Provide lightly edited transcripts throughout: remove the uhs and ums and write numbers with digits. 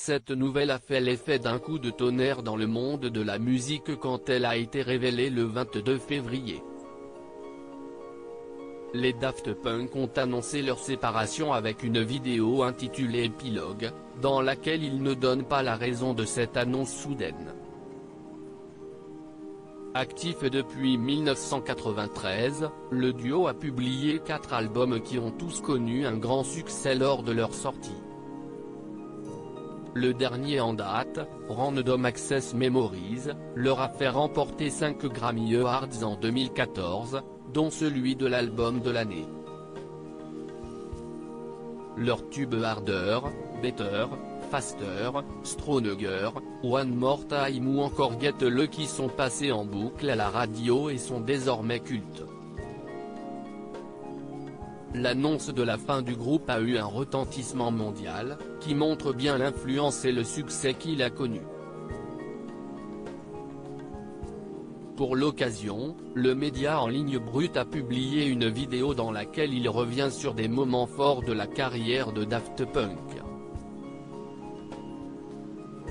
Cette nouvelle a fait l'effet d'un coup de tonnerre dans le monde de la musique quand elle a été révélée le 22 février. Les Daft Punk ont annoncé leur séparation avec une vidéo intitulée Épilogue, dans laquelle ils ne donnent pas la raison de cette annonce soudaine. Actif depuis 1993, le duo a publié 4 albums qui ont tous connu un grand succès lors de leur sortie. Le dernier en date, Random Access Memories, leur a fait remporter 5 Grammy Awards en 2014, dont celui de l'album de l'année. Leurs tubes Harder, Better, Faster, Stronger, One More Time ou encore Get Lucky sont passés en boucle à la radio et sont désormais cultes. L'annonce de la fin du groupe a eu un retentissement mondial, qui montre bien l'influence et le succès qu'il a connu. Pour l'occasion, le média en ligne Brut a publié une vidéo dans laquelle il revient sur des moments forts de la carrière de Daft Punk.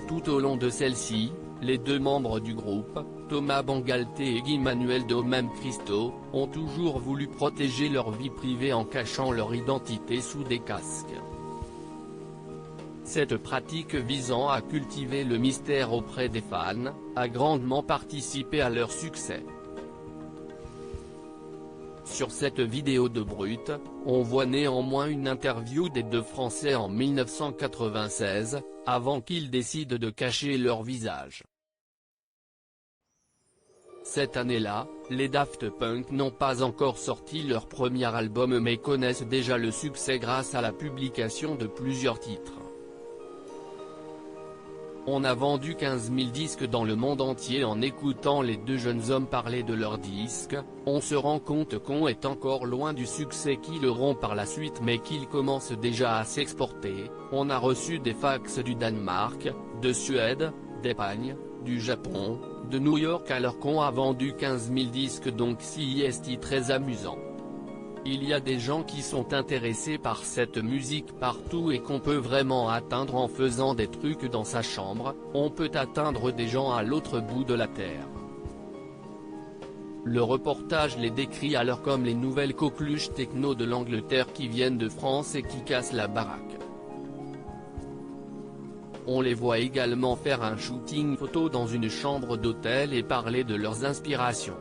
Tout au long de celle-ci, les 2 membres du groupe, Thomas Bangalter et Guy Manuel de Même Christo, ont toujours voulu protéger leur vie privée en cachant leur identité sous des casques. Cette pratique visant à cultiver le mystère auprès des fans, a grandement participé à leur succès. Sur cette vidéo de Brut, on voit néanmoins une interview des 2 Français en 1996, avant qu'ils décident de cacher leur visage. Cette année-là, les Daft Punk n'ont pas encore sorti leur premier album mais connaissent déjà le succès grâce à la publication de plusieurs titres. On a vendu 15 000 disques dans le monde entier. En écoutant les 2 jeunes hommes parler de leurs disques, on se rend compte qu'on est encore loin du succès qu'ils auront par la suite mais qu'ils commencent déjà à s'exporter. On a reçu des fax du Danemark, de Suède, d'Espagne, du Japon, de New York alors qu'on a vendu 15 000 disques donc c'est très amusant. Il y a des gens qui sont intéressés par cette musique partout et qu'on peut vraiment atteindre en faisant des trucs dans sa chambre, on peut atteindre des gens à l'autre bout de la terre. Le reportage les décrit alors comme les nouvelles coqueluches techno de l'Angleterre qui viennent de France et qui cassent la baraque. On les voit également faire un shooting photo dans une chambre d'hôtel et parler de leurs inspirations.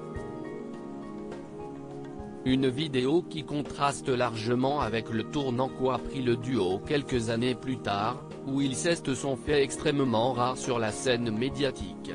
Une vidéo qui contraste largement avec le tournant qu'a pris le duo quelques années plus tard, où ils cessent son fait extrêmement rare sur la scène médiatique.